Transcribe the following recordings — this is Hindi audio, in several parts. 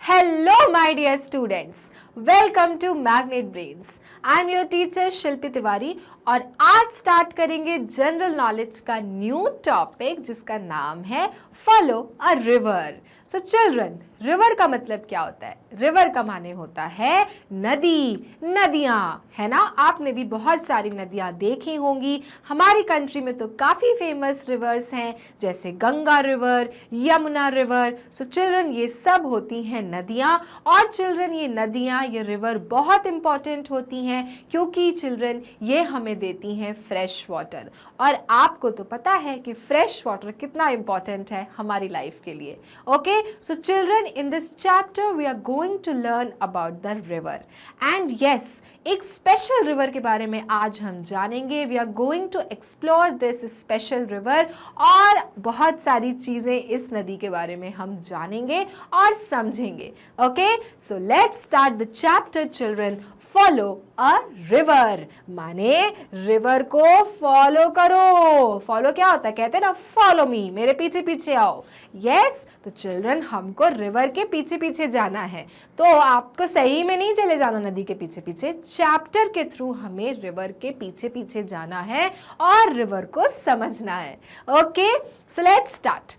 Hello my dear students, welcome to Magnet Brains. I am your teacher शिल्पी तिवारी और आज स्टार्ट करेंगे जनरल नॉलेज का न्यू टॉपिक जिसका नाम है follow a river. So children, river का मतलब क्या होता है? रिवर का माने होता है नदी, नदियाँ, है ना. आपने भी बहुत सारी नदियाँ देखी होंगी. हमारी कंट्री में तो काफ़ी फेमस रिवर्स हैं जैसे Ganga river, Yamuna river. So children, ये सब होती हैं नदियाँ. और चिल्ड्रन, ये नदियाँ, ये रिवर बहुत इंपॉर्टेंट होती हैं क्योंकि चिल्ड्रन ये हमें देती हैं फ्रेश वाटर. और आपको तो पता है कि फ्रेश वाटर कितना इंपॉर्टेंट है हमारी लाइफ के लिए. Okay, so children, in this chapter we are going to learn about the river. And yes, एक स्पेशल रिवर के बारे में आज हम जानेंगे. We are going to explore this special river और बहुत सारी चीज़ें इस नदी के बारे में हम जानेंगे और समझेंगे. Okay, so let's start the chapter children. Follow a river माने रिवर को फॉलो करो. फॉलो क्या होता है? कहते हैं ना फॉलो मी, मेरे पीछे पीछे आओ. यस, तो चिल्ड्रन हमको रिवर के पीछे पीछे जाना है. तो आपको सही में नहीं चले जाना नदी के पीछे पीछे. चैप्टर के थ्रू हमें रिवर के पीछे पीछे जाना है और रिवर को समझना है. Okay, so let's start.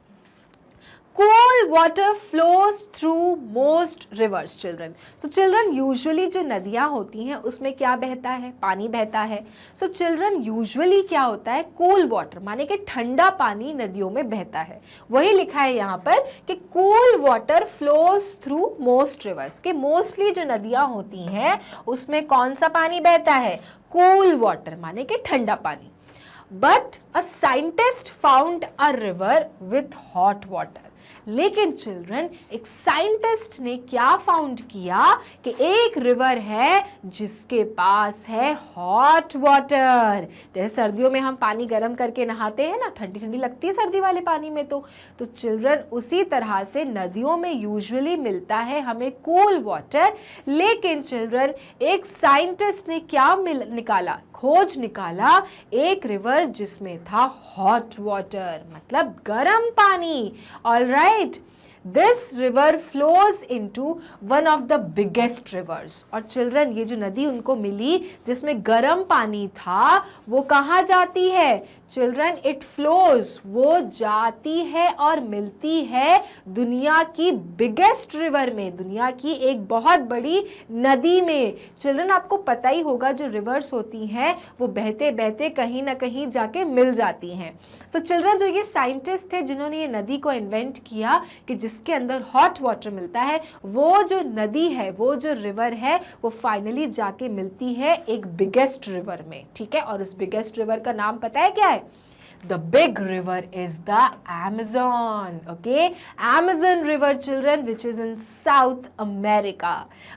Cool water flows through most rivers, children. So children, usually जो नदियाँ होती हैं उसमें क्या बहता है? पानी बहता है. So children, usually क्या होता है? Cool water माने कि ठंडा पानी नदियों में बहता है. वही लिखा है यहाँ पर कि cool water flows through most rivers. कि mostly जो नदियाँ होती हैं उसमें कौन सा पानी बहता है? Cool water माने कि ठंडा पानी. But a scientist found a river with hot water. लेकिन चिल्ड्रन, एक साइंटिस्ट ने क्या फाउंड किया कि एक रिवर है जिसके पास है हॉट वाटर. जैसे सर्दियों में हम पानी गर्म करके नहाते हैं ना, ठंडी ठंडी लगती है सर्दी वाले पानी में. तो चिल्ड्रन उसी तरह से नदियों में यूजुअली मिलता है हमें कूल वाटर. लेकिन चिल्ड्रन, एक साइंटिस्ट ने क्या निकाला? खोज निकाला एक रिवर जिसमें था हॉट वाटर मतलब गर्म पानी. Alright, this river flows into one of the biggest reverse. और चिल्ड्रन, ये जो नदी उनको मिली जिसमें गर्म पानी था वो कहाँ जाती है? चिल्ड्रन, इट फ्लोज, वो जाती है और मिलती है दुनिया की बिगेस्ट रिवर में, दुनिया की एक बहुत बड़ी नदी में. चिल्ड्रन, आपको पता ही होगा जो रिवर्स होती हैं वो बहते बहते कहीं ना कहीं जाके मिल जाती हैं. तो चिल्ड्रन, जो ये साइंटिस्ट थे जिन्होंने ये नदी को इन्वेंट किया कि जिसके अंदर हॉट वाटर मिलता है, वो जो नदी है, वो जो रिवर है, वो फाइनली जाके मिलती है एक बिगेस्ट रिवर में. ठीक है, और उस बिगेस्ट रिवर का नाम पता है क्या है? The big river is the Amazon. Okay, Amazon River, children, which is in South America.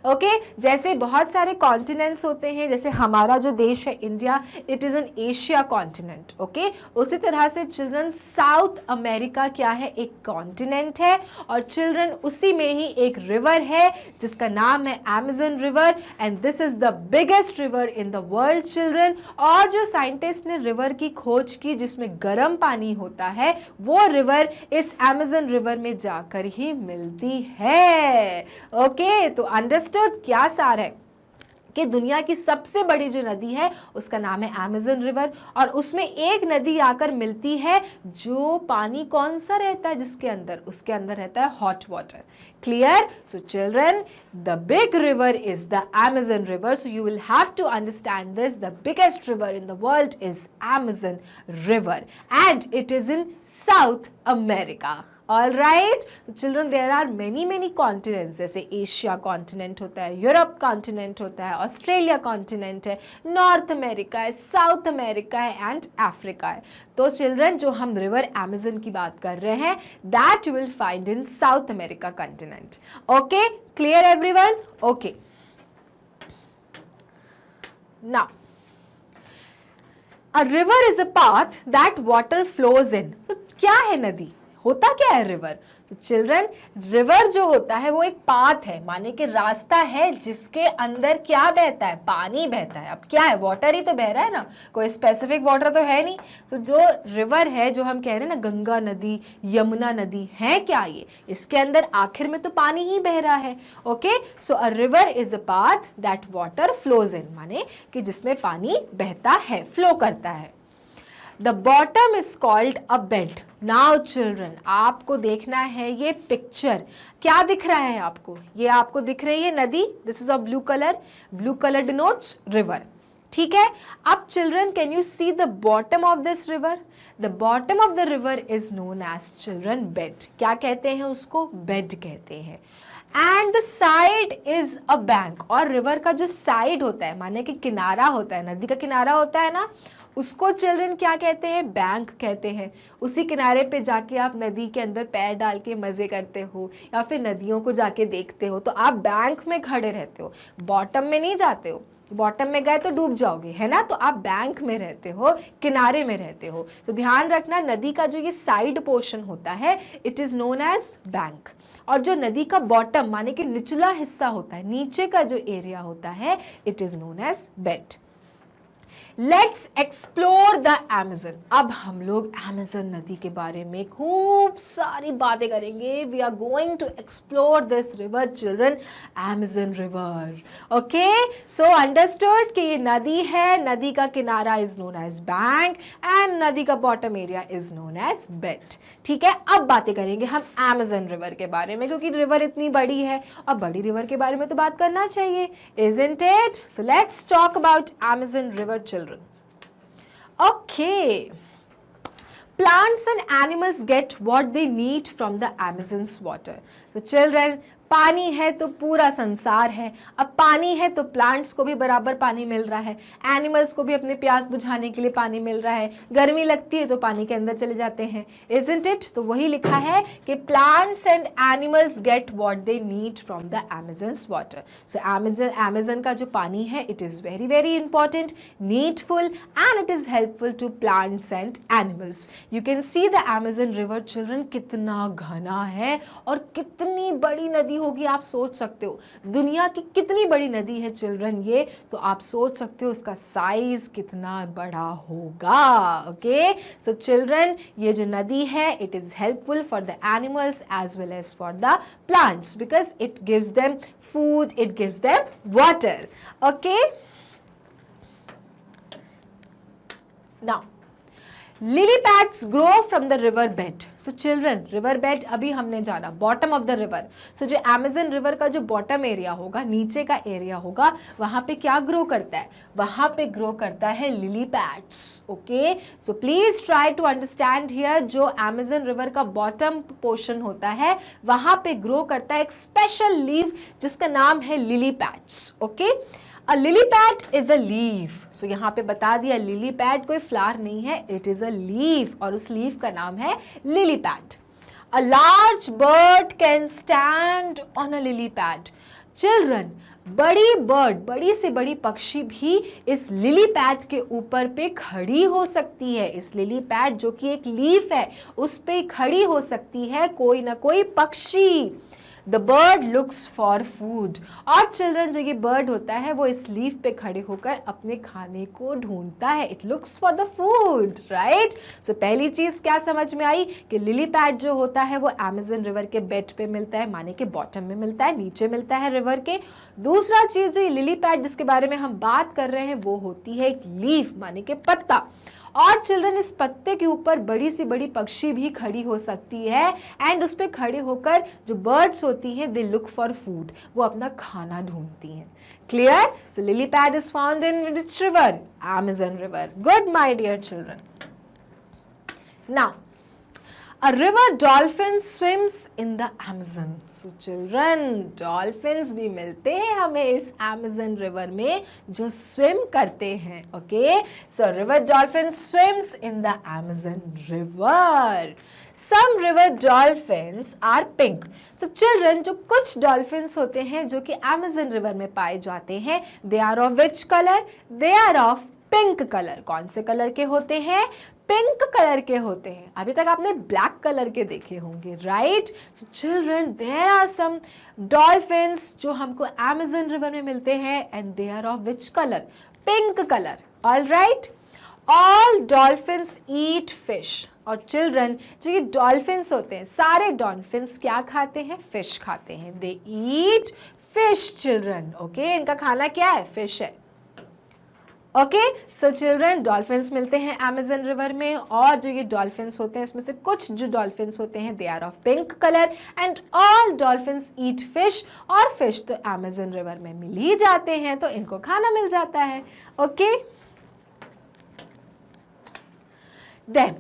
Okay, जैसे बहुत सारे कॉन्टिनेंट्स होते हैं, जैसे हमारा जो देश है India, it is an Asia continent. Okay, उसी तरह से चिल्ड्रन साउथ अमेरिका क्या है? एक कॉन्टिनेंट है. और चिल्ड्रन उसी में ही एक रिवर है जिसका नाम है Amazon river. And this is the biggest river in the world children. और जो साइंटिस्ट ने रिवर की खोज की जिसमें गर्म पानी होता है, वो रिवर इस अमेज़न रिवर में जाकर ही मिलती है. ओके, तो अंडरस्टूड क्या सार है कि दुनिया की सबसे बड़ी जो नदी है उसका नाम है अमेज़न रिवर. और उसमें एक नदी आकर मिलती है जो पानी कौन सा रहता है जिसके अंदर? उसके अंदर रहता है hot water. Clear? So children, the big river is the Amazon river. So you will have to understand this. The biggest river in the world is Amazon river and it is in South America. All right, तो children, there are many continents. जैसे एशिया कॉन्टिनेंट होता है, यूरोप कॉन्टिनेंट होता है, ऑस्ट्रेलिया कॉन्टिनेंट है, नॉर्थ अमेरिका है, साउथ अमेरिका है एंड अफ्रीका है. तो चिल्ड्रन, जो हम रिवर अमेज़न की बात कर रहे हैं, that you will find in South America continent. Okay, clear everyone? Okay, now a river is a path that water flows in. तो क्या है नदी? होता क्या है रिवर? तो चिल्ड्रन, रिवर जो होता है वो एक पाथ है, माने कि रास्ता है जिसके अंदर क्या बहता है? पानी बहता है। अब क्या है? वाटर ही तो बह रहा है ना, कोई स्पेसिफिक वाटर तो है नहीं। तो जो रिवर है, जो हम कह रहे हैं ना गंगा नदी, यमुना नदी, है क्या ये? इसके अंदर आखिर में तो पानी ही बह रहा है। Okay, so a river is a path that water flows in, माने कि जिसमें पानी बहता है, फ्लो करता है। The bottom is called a bed. Now children, आपको देखना है ये पिक्चर, क्या दिख रहा है आपको? ये आपको दिख रही है नदी, this is a blue colour, blue colour denotes river, ठीक है। अब children, can you see the bottom of this river? The bottom of the river is known as children bed. क्या कहते हैं उसको? बेड कहते हैं। And the side is a bank, और रिवर का जो साइड होता है, माने कि किनारा होता है, नदी का किनारा होता है ना, उसको चिल्ड्रन क्या कहते हैं? बैंक कहते हैं। उसी किनारे पे जाके आप नदी के अंदर पैर डाल के मजे करते हो, या फिर नदियों को जाके देखते हो, तो आप बैंक में खड़े रहते हो, बॉटम में नहीं जाते हो। बॉटम में गए तो डूब जाओगे, है ना, तो आप बैंक में रहते हो, किनारे में रहते हो। तो ध्यान रखना, नदी का जो ये साइड पोर्शन होता है, it is known as bank. और जो नदी का बॉटम, माने कि निचला हिस्सा होता है, नीचे का जो एरिया होता है, it is known as bed. Let's explore the Amazon. अब हम लोग अमेज़न नदी के बारे में खूब सारी बातें करेंगे। We are going to explore this river children, Amazon river. Okay, so understood कि ये नदी है, नदी का किनारा is known as bank and नदी का bottom area is known as bed. ठीक है, अब बातें करेंगे हम अमेज़न रिवर के बारे में, क्योंकि रिवर इतनी बड़ी है और बड़ी रिवर के बारे में तो बात करना चाहिए, isn't it? So let's talk about Amazon River children. Okay, plants and animals get what they need from the Amazon's water. So children, पानी है तो पूरा संसार है। अब पानी है तो प्लांट्स को भी बराबर पानी मिल रहा है, एनिमल्स को भी अपने प्यास बुझाने के लिए पानी मिल रहा है, गर्मी लगती है तो पानी के अंदर चले जाते हैं, isn't it? तो वही लिखा है कि plants and animals get what they need from the Amazon's water. So Amazon का जो पानी है, it is very very important, needful and it is helpful to plants and animals. You can see the Amazon river children, कितना घना है और कितनी बड़ी नदी होगी, आप सोच सकते हो। दुनिया की कितनी बड़ी नदी है चिल्ड्रन ये, तो आप सोच सकते हो इसका साइज कितना बड़ा होगा। ओके, सो चिल्ड्रन, ये जो नदी है, it is helpful for the animals as well as for the plants, because it gives them food, it gives them water. Okay, now lily pads grow from the river bed. So children, river bed अभी हमने जाना, bottom of the river. So जो अमेज़न रिवर का जो बॉटम एरिया होगा, नीचे का एरिया होगा, वहां पे क्या ग्रो करता है? वहां पे ग्रो करता है lily pads. Okay, so please try to understand here, जो अमेज़न रिवर का बॉटम पोर्शन होता है, वहां पे ग्रो करता है एक स्पेशल लीफ जिसका नाम है lily pads. Okay, A lily pad is a leaf. So यहाँ पे बता दिया, lily pad कोई flower नहीं है, it is a leaf, और उस leaf का नाम है lily pad. A large bird can stand on a lily pad. Children, बड़ी बर्ड, बड़ी से बड़ी पक्षी भी इस लिली पैड के ऊपर पे खड़ी हो सकती है। इस लिली पैड जो कि एक लीफ है, उस पे खड़ी हो सकती है कोई ना कोई पक्षी। The bird looks for food. और चिल्ड्रन, जो ये बर्ड होता है वो इस लीफ पे खड़े होकर अपने खाने को ढूंढता है। It looks for the food, right? So पहली चीज क्या समझ में आई कि लिली पैड जो होता है वो अमेज़न रिवर के बेड पे मिलता है, माने कि बॉटम में मिलता है, नीचे मिलता है रिवर के। दूसरा चीज, जो ये लिली पैड जिसके बारे में हम बात कर रहे हैं, वो होती है एक लीफ, माने कि पत्ता। और चिल्ड्रन, इस पत्ते के ऊपर बड़ी सी बड़ी पक्षी भी खड़ी हो सकती है, एंड उस पे खड़े होकर जो बर्ड्स होती हैं, दे लुक फॉर फूड, वो अपना खाना ढूंढती हैं। Clear? So lily pad is found in which river? Amazon river. Good my dear children. Now A river dolphin swims in the Amazon. So children, dolphins भी मिलते हैं हमें इस Amazon river में, जो swim करते हैं. Okay, so river dolphin swims in the Amazon river. Some river dolphins are pink. So children, जो कुछ dolphins होते हैं जो कि Amazon river में पाए जाते हैं, they are of which color? They are of pink colour. कौन से कलर के होते हैं? पिंक कलर के होते हैं। अभी तक आपने ब्लैक कलर के देखे होंगे, right? So children, there are some dolphins जो हमको अमेज़न रिवर में मिलते हैं and they are of which colour? Pink colour. All right, all dolphins eat fish. और चिल्ड्रन, जो ये डॉल्फिन्स होते हैं, सारे डॉल्फिन्स क्या खाते हैं? फिश खाते हैं। दे ईट फिश चिल्ड्रन। ओके, इनका खाना क्या है? फिश है। ओके, सो चिल्ड्रन, डॉल्फिन्स मिलते हैं अमेज़न रिवर में, और जो ये डॉल्फिन्स होते हैं इसमें से कुछ जो डॉल्फिन्स होते हैं they are of pink colour and all dolphins eat fish. और फिश तो अमेज़न रिवर में मिल ही जाते हैं, तो इनको खाना मिल जाता है। Okay, then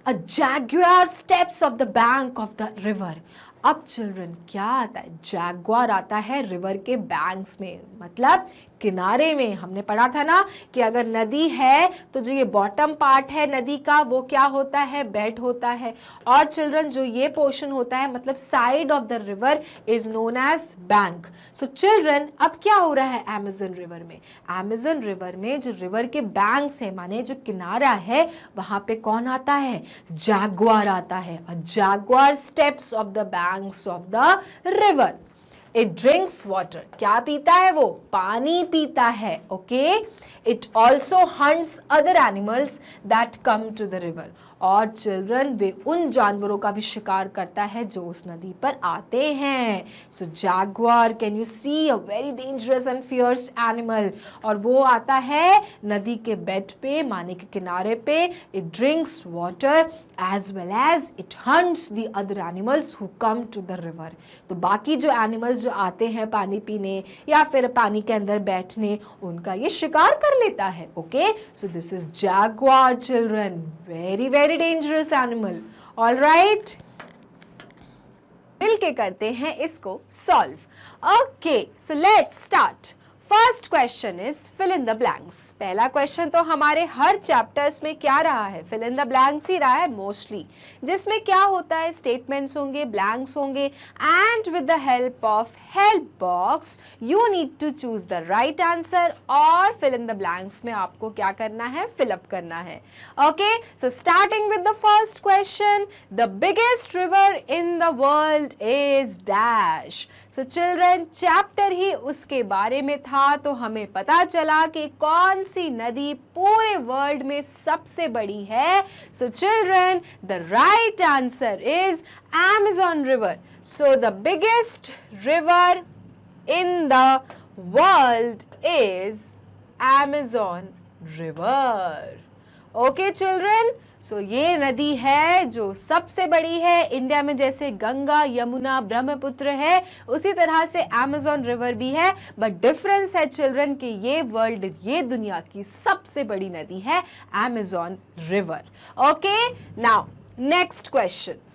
a jaguar steps off the bank of the river. अब चिल्ड्रन, क्या आता है? जैगुआर आता है रिवर के बैंक्स में, मतलब किनारे में। हमने पढ़ा था ना कि अगर नदी है तो जो ये बॉटम पार्ट है नदी का वो क्या होता है? बेड होता है। और चिल्ड्रन, जो ये पोर्शन होता है मतलब side of the river is known as bank. So children, अब क्या हो रहा है अमेज़न रिवर में? अमेज़न रिवर में जो रिवर के बैंक्स है, माने जो किनारा है, वहां पे कौन आता है? जैगुआर आता है। A jaguar steps off the banks of the river. It drinks water. क्या पीता है वो? पानी पीता है। Okay, it also hunts other animals that come to the river. और चिल्ड्रन, वे उन जानवरों का भी शिकार करता है जो उस नदी पर आते हैं। So jaguar, can you see, a very dangerous and fierce animal. और वो आता है नदी के बेड पे, माने के किनारे पे। It drinks water as well as it hunts the other animals who come to the river. तो बाकी जो एनिमल्स जो आते हैं पानी पीने या फिर पानी के अंदर बैठने, उनका ये शिकार कर लेता है। Okay, so this is jaguar children, very very dangerous animal. All right, मिलके करते हैं इसको solve. Okay, so let's start. First question is fill in the blanks. पहला क्वेश्चन तो हमारे हर चैप्टर्स में क्या रहा है? फिल इन द ब्लैंक्स ही रहा है मोस्टली, जिसमें क्या होता है? स्टेटमेंट्स होंगे, ब्लैंक्स होंगे, and with the help of help box you need to choose the right answer, और फिल इन द ब्लैंक्स में आपको क्या करना है? फिलअप करना है। Okay, so starting with the first question, the biggest river in the world is dash. So children, chapter ही उसके बारे में था, तो हमें पता चला कि कौन सी नदी पूरे वर्ल्ड में सबसे बड़ी है। सो children, the right answer is Amazon river. So the biggest river in the world is Amazon river. Okay children, so ये नदी है जो सबसे बड़ी है इंडिया में। जैसे गंगा, यमुना, ब्रह्मपुत्र है, उसी तरह से Amazon river भी है, बट डिफरेंस है चिल्ड्रन कि ये वर्ल्ड, ये दुनिया की सबसे बड़ी नदी है Amazon river. Okay, now next question.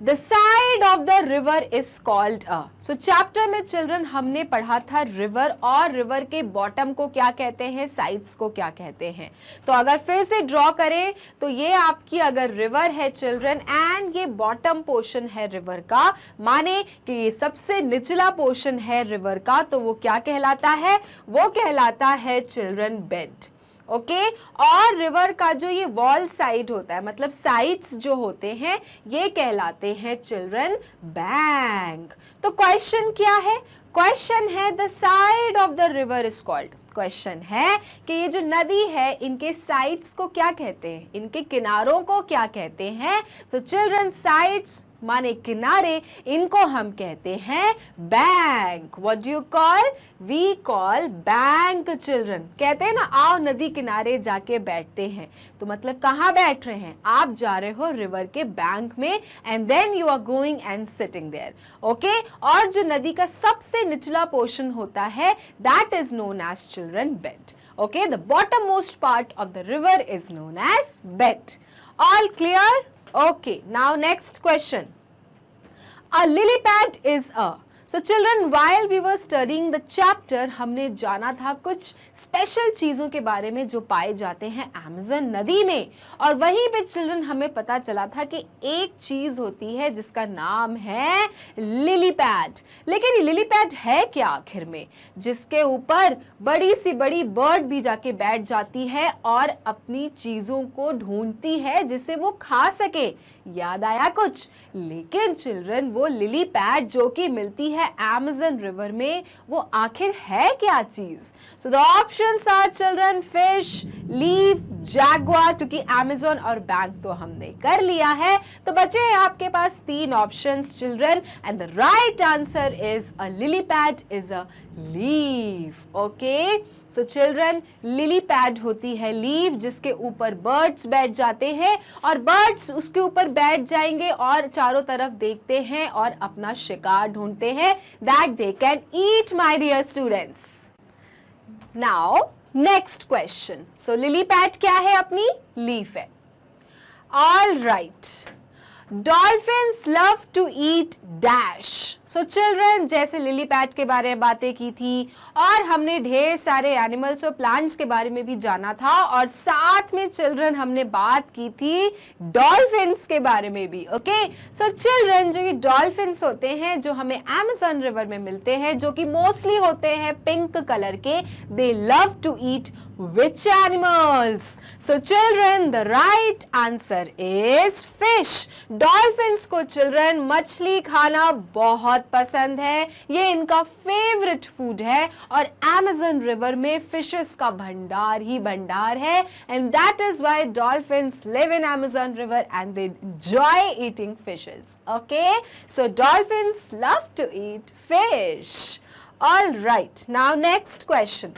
The side of the river is called a. So chapter में चिल्ड्रन हमने पढ़ा था रिवर, और रिवर के बॉटम को क्या कहते हैं? साइड्स को क्या कहते हैं? तो अगर फिर से ड्रॉ करें तो ये आपकी अगर रिवर है चिल्ड्रन, एंड ये बॉटम पोर्शन है रिवर का, माने कि ये सबसे निचला पोर्शन है रिवर का, तो वो क्या कहलाता है? वो कहलाता है चिल्ड्रन बेड। ओके, और रिवर का जो ये वॉल साइड होता है, मतलब साइड्स जो होते हैं, ये कहलाते हैं चिल्ड्रन बैंक। तो क्वेश्चन क्या है? क्वेश्चन है the side of the river is called. Question है कि ये जो नदी है इनके साइड्स को क्या कहते हैं? इनके किनारों को क्या कहते हैं? सो चिल्ड्रन, साइड्स माने किनारे, इनको हम कहते हैं bank. What do you call? We call bank children. कहते हैं ना, आओ नदी किनारे जाके बैठते हैं, तो मतलब कहाँ बैठ रहे हैं? आप जा रहे हो रिवर के बैंक में, and then you are going and sitting there. Okay, और जो नदी का सबसे निचला पोर्शन होता है, that is known as children bed. Okay, the bottom most part of the river is known as bed. All clear? Okay, now next question. A lily pad is a. So children, while we were studying the chapter, हमने जाना था कुछ स्पेशल चीजों के बारे में जो पाए जाते हैं अमेज़न नदी में, और वहीं पे चिल्ड्रन हमें पता चला था कि एक चीज होती है जिसका नाम है लिली पैड। लेकिन ये लिली पैड है क्या आखिर में, जिसके ऊपर बड़ी सी बड़ी बर्ड भी जाके बैठ जाती है और अपनी चीजों को ढूंढती है जिसे वो खा सके। याद आया कुछ? लेकिन चिल्ड्रन वो लिली पैड जो कि मिलती है अमेज़न रिवर में, वो आखिर है क्या चीज? So the options are children fish, leaf, jaguar, क्योंकि अमेज़न और बैंक तो हमने कर लिया है, तो बचे हैं आपके पास 3 options children, and the right answer is a lily pad is a leaf. Okay, so children, lily pad होती है लीफ जिसके ऊपर बर्ड्स बैठ जाते हैं, और बर्ड्स उसके ऊपर बैठ जाएंगे और चारों तरफ देखते हैं और अपना शिकार ढूंढते हैं that they can eat, my dear students. Now next question. So lily pad क्या है? अपनी लीफ है। All right, dolphins love to eat dash. So children, जैसे लिली पैड के बारे में बातें की थी और हमने ढेर सारे एनिमल्स और प्लांट्स के बारे में भी जाना था, और साथ में चिल्ड्रन हमने बात की थी डॉल्फिन्स के बारे में भी। ओके, सो चिल्ड्रन, जो ये डॉल्फिन्स होते हैं जो हमें अमेज़न रिवर में मिलते हैं, जो कि मोस्टली होते हैं पिंक कलर के, they love to eat which animals? So children, the right answer is fish. Dolphins को children मछली खाना बहुत पसंद है, ये इनका फेवरेट फूड है, और Amazon रिवर में फिशेस का भंडार ही भंडार है, and that is why dolphins live in Amazon river and they enjoy eating fishes. Okay, so dolphins love to eat fish. All right, now next question.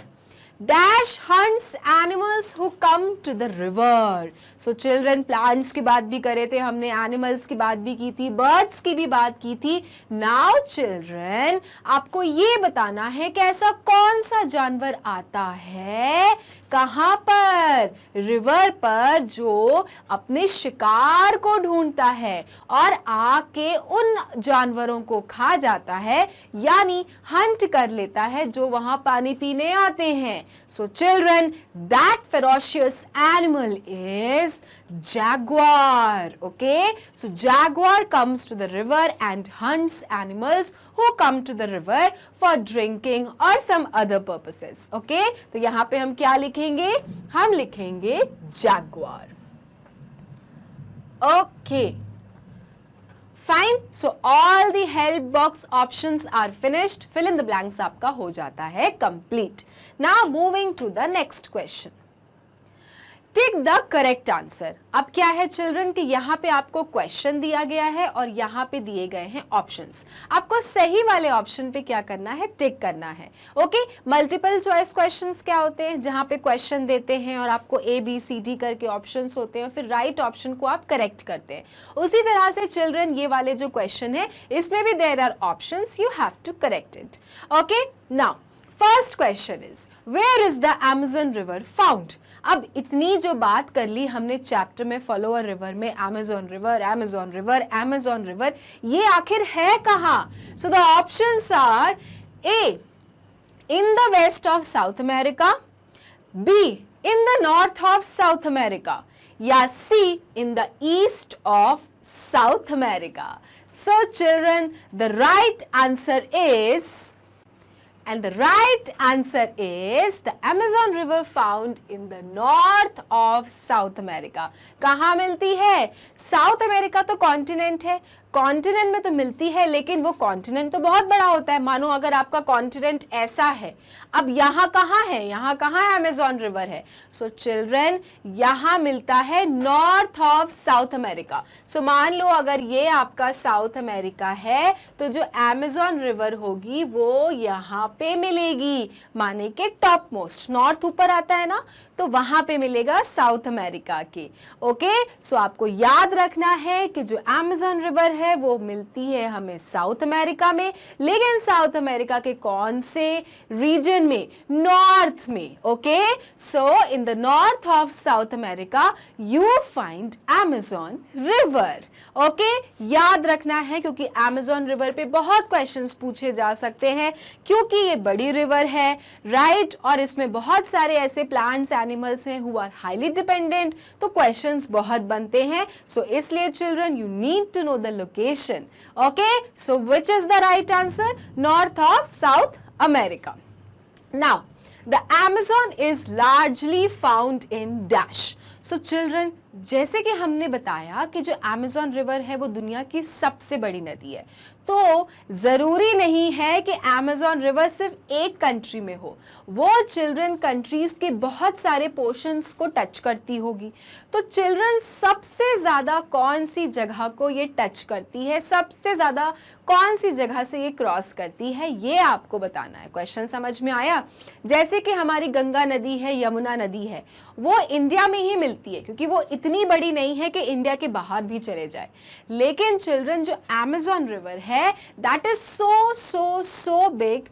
Dash hunts animals who come to the river. So children, plants की बात भी करे थे हमने, animals की बात भी की थी, birds की भी बात की थी। Now children, आपको ये बताना है कि ऐसा कौन सा जानवर आता है कहाँ पर? रिवर पर, जो अपने शिकार को ढूंढता है और आके उन जानवरों को खा जाता है, यानी हंट कर लेता है जो वहां पानी पीने आते हैं। So children, that ferocious animal is jaguar. Okay, so jaguar comes to the river and hunts animals who come to the river for drinking or some other purposes. Okay, तो यहाँ पे हम क्या लिखेंगे? हम लिखेंगे jaguar. Okay, fine. So all the help box options are finished. Fill in the blanks आपका हो जाता है complete. Now moving to the next question. Tick the correct answer. अब क्या है चिल्ड्रन कि यहाँ पे आपको क्वेश्चन दिया गया है और यहाँ पे दिए गए हैं ऑप्शंस। आपको सही वाले ऑप्शन पे क्या करना है? टिक करना है। ओके, मल्टीपल चॉइस क्वेश्चंस क्या होते हैं? जहाँ पे क्वेश्चन देते हैं और आपको ABCD करके ऑप्शंस होते हैं, फिर राइट ऑप्शन को आप करेक्ट करते हैं। उसी तरह से चिल्ड्रन, ये वाले जो क्वेश्चन है इसमें भी there are options, you have to correct it. Okay, now first question is, where is the Amazon river found? अब इतनी जो बात कर ली हमने चैप्टर में फॉलो अ रिवर में, Amazon river, Amazon river, Amazon river, ये आखिर है कहाँ? So the options are A, in the west of South America, B, in the north of South America, या C, in the east of South America. So children, the right answer is, and the right answer is the Amazon river found in the north of South America. कहाँ मिलती है? साउथ अमेरिका तो कॉन्टिनेंट है, कॉन्टिनेंट में तो मिलती है, लेकिन वो कॉन्टिनेंट तो बहुत बड़ा होता है। मानो अगर आपका कॉन्टिनेंट ऐसा है, अब यहाँ कहाँ है? यहाँ कहाँ है? Amazon रिवर है। सो चिल्ड्रन, यहाँ मिलता है नॉर्थ ऑफ साउथ अमेरिका। सो मान लो अगर ये आपका साउथ अमेरिका है, तो जो Amazon रिवर होगी वो यहाँ पे मिलेगी, माने के टॉप मोस्ट, नॉर्थ ऊपर आता है ना, तो वहां पे मिलेगा साउथ अमेरिका के। ओके, सो आपको याद रखना है कि जो Amazon रिवर है वो मिलती है हमें साउथ अमेरिका में, लेकिन साउथ अमेरिका के कौन से रीजन में? नॉर्थ में। Okay, so in the north of South America you find Amazon river. Okay, याद रखना है क्योंकि अमेज़न रिवर पे बहुत क्वेश्चंस पूछे जा सकते हैं क्योंकि ये बड़ी रिवर है, राइट, और इसमें बहुत सारे ऐसे प्लांट्स एनिमल्स हैं हु आर हाईली डिपेंडेंट, तो क्वेश्चंस बहुत बनते हैं। सो इसलिए children you need to know the location. Okay, so which is the right answer? North of South America. Now the Amazon is largely found in dash. So children, जैसे कि हमने बताया कि जो Amazon रिवर है वो दुनिया की सबसे बड़ी नदी है, तो ज़रूरी नहीं है कि Amazon रिवर सिर्फ एक कंट्री में हो, वो चिल्ड्रन कंट्रीज़ के बहुत सारे पोर्शंस को टच करती होगी। तो चिल्ड्रन सबसे ज़्यादा कौन सी जगह को ये टच करती है, सबसे ज़्यादा कौन सी जगह से ये क्रॉस करती है, ये आपको बताना है। क्वेश्चन समझ में आया? जैसे कि हमारी गंगा नदी है, यमुना नदी है, वो इंडिया में ही मिलती है क्योंकि वो इतनी बड़ी नहीं है कि इंडिया के बाहर भी चले जाए। लेकिन चिल्ड्रन जो Amazon रिवर है that is so big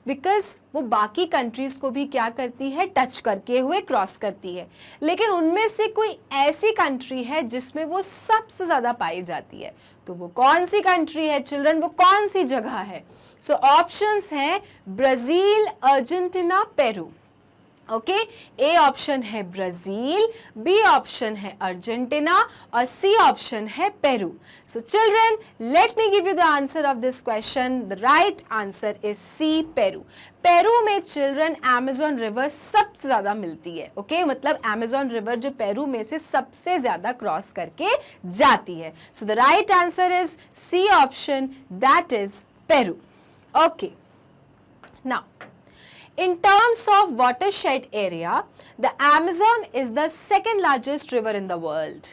because वो बाकी कंट्रीज को भी क्या करती है? टच करके हुए क्रॉस करती है। लेकिन उनमें से कोई ऐसी कंट्री है जिसमें वो सबसे ज्यादा पाई जाती है, तो वो कौन सी कंट्री है चिल्ड्रन? वो कौन सी जगह है? सो ऑप्शंस हैं Brazil, Argentina, Peru. Okay, A option है ब्राजील, बी ऑप्शन है अर्जेंटीना और सी ऑप्शन है Peru. So children, let me give you the answer of this question. The right answer is C, Peru. Peru में चिल्ड्रन Amazon रिवर सबसे ज्यादा मिलती है। ओके, मतलब Amazon रिवर जो पेरू में से सबसे ज्यादा क्रॉस करके जाती है। So the right answer is C option, that is Peru. Okay, now in terms of watershed area, the Amazon is the second largest river in the world.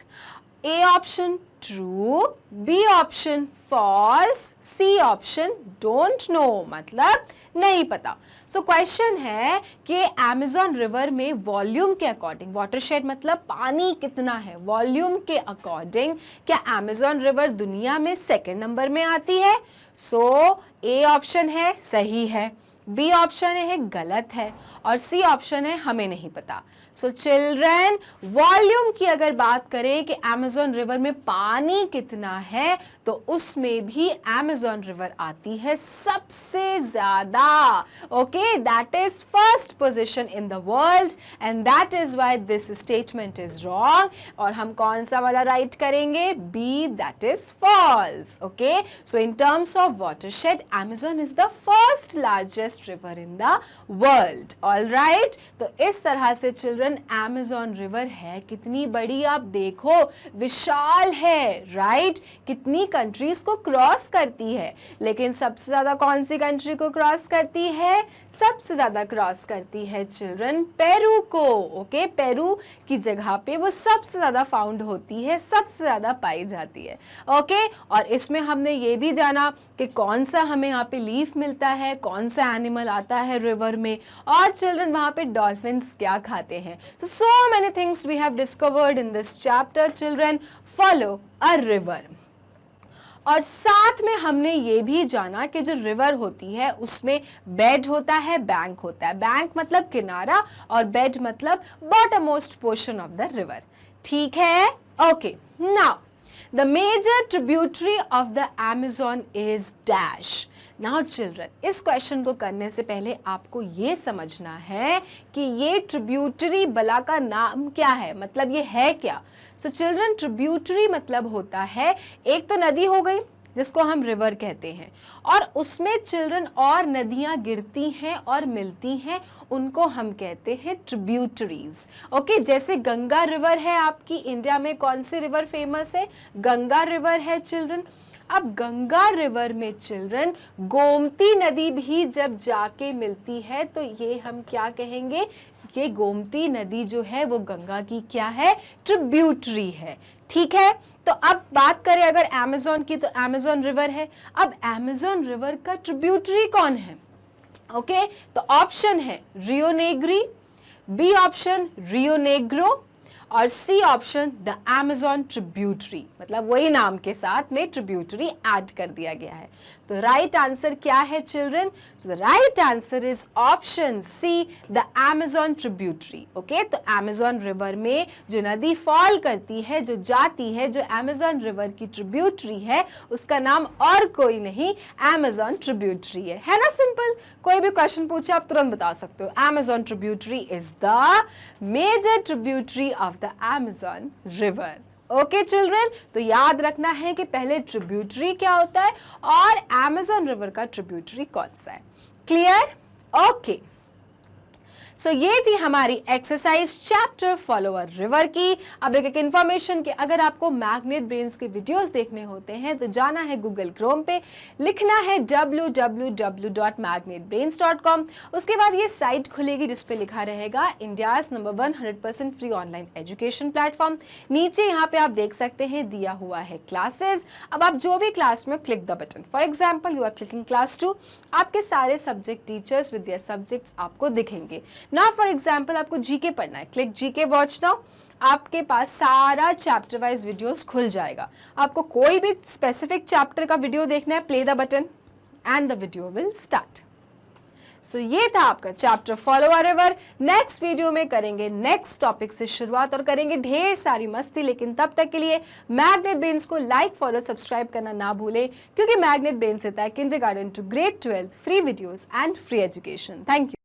A option true, B option false, C option don't know, मतलब नहीं पता। So question है कि Amazon river में वॉल्यूम के अकॉर्डिंग, watershed मतलब पानी कितना है, वॉल्यूम के अकॉर्डिंग क्या Amazon river दुनिया में सेकेंड नंबर में आती है? So A ऑप्शन है सही है, बी ऑप्शन है गलत है और सी ऑप्शन है हमें नहीं पता। सो चिल्ड्रन, वॉल्यूम की अगर बात करें कि Amazon रिवर में पानी कितना है, तो उसमें भी Amazon रिवर आती है सबसे ज्यादा। Okay, that is first position in the world and that is why this statement is wrong. और हम कौन सा वाला राइट करेंगे? B, that is false. Okay, so in terms of watershed Amazon is the first largest river in the world. All right, तो इस तरह से चिल्ड्रन Amazon रिवर है कितनी बड़ी, आप देखो विशाल है, राइट, कितनी कंट्रीज को क्रॉस करती है। लेकिन सबसे ज्यादा कौन सी कंट्री को क्रॉस करती है? सबसे ज्यादा क्रॉस करती है चिल्ड्रन पेरू को। ओके, पेरू की जगह पे वो सबसे ज्यादा फाउंड होती है, सबसे ज्यादा पाई जाती है। ओके, और इसमें हमने ये भी जाना कि कौन सा हमें यहाँ पे लीफ मिलता है, कौन सा एनिमल आता है रिवर में, और चिल्ड्रन वहाँ पे डॉल्फिन्स क्या खाते हैं। So many things we have discovered in this chapter. Children, follow a river. और साथ में हमने ये भी जाना कि जो रिवर होती है उसमें बेड होता है, बैंक होता है। बैंक मतलब किनारा और बेड मतलब bottom most portion of the river. ठीक है? Okay, now the major tributary of the Amazon is dash. Now children, इस क्वेश्चन को करने से पहले आपको ये समझना है कि ये ट्रिब्यूटरी बला का नाम क्या है, मतलब ये है क्या। सो चिल्ड्रन, ट्रिब्यूटरी मतलब होता है, एक तो नदी हो गई जिसको हम रिवर कहते हैं, और उसमें चिल्ड्रन और नदियां गिरती हैं और मिलती हैं, उनको हम कहते हैं ट्रिब्यूटरीज। ओके, जैसे गंगा रिवर है आपकी इंडिया में, कौन सी रिवर फेमस है? गंगा रिवर है चिल्ड्रन। अब गंगा रिवर में चिल्ड्रन गोमती नदी भी जब जाके मिलती है तो ये हम क्या कहेंगे? ये गोमती नदी जो है वो गंगा की क्या है? ट्रिब्यूटरी है। ठीक है, तो अब बात करें अगर Amazon की, तो Amazon रिवर है। अब Amazon रिवर का ट्रिब्यूटरी कौन है? ओके, तो ऑप्शन है Rio Negri, B option Rio Negro और C option the Amazon tributary, मतलब वही नाम के साथ में ट्रिब्यूटरी ऐड कर दिया गया है। तो राइट आंसर क्या है children? So the right answer is option see the Amazon tributary. Okay, तो अमेजॉन रिवर में जो नदी फॉल करती है, जो जाती है, जो अमेजॉन रिवर की ट्रिब्यूटरी है, उसका नाम और कोई नहीं अमेजॉन ट्रिब्यूटरी है ना? सिंपल। कोई भी क्वेश्चन पूछे आप तुरंत बता सकते हो, Amazon tributary is the major tributary of the Amazon river. Okay children, तो याद रखना है कि पहले ट्रिब्यूटरी क्या होता है और अमेजॉन रिवर का ट्रिब्यूटरी कौन सा है। क्लियर? ओके, सो ये थी हमारी exercise chapter follow a river की। अब एक इन्फॉर्मेशन कि अगर आपको मैग्नेट ब्रेन्स के वीडियोस देखने होते हैं तो जाना है गूगल क्रोम पे, लिखना है www.magnetbrains.com। उसके बाद ये साइट खुलेगी जिस पे लिखा रहेगा India's number 1 100% free online education platform. नीचे यहाँ पे आप देख सकते हैं दिया हुआ है क्लासेस। अब आप जो भी क्लास में click the button, for example you are clicking class 2, आपके सारे subject teachers with their subjects आपको दिखेंगे ना। फॉर एग्जाम्पल आपको जीके पढ़ना है, क्लिक जीके वॉच नाउ, आपके पास सारा चैप्टर वाइज वीडियोस खुल जाएगा। आपको कोई भी स्पेसिफिक चैप्टर का वीडियो देखना है, play the button and the video will start. So ये था आपका chapter follow a river. Next video में करेंगे नेक्स्ट टॉपिक से शुरुआत और करेंगे ढेर सारी मस्ती, लेकिन तब तक के लिए मैग्नेट ब्रेन्स को लाइक फॉलो सब्सक्राइब करना ना भूलें, क्योंकि मैग्नेट ब्रेन्स देता है kindergarten to grade 12 free videos and free education. Thank you.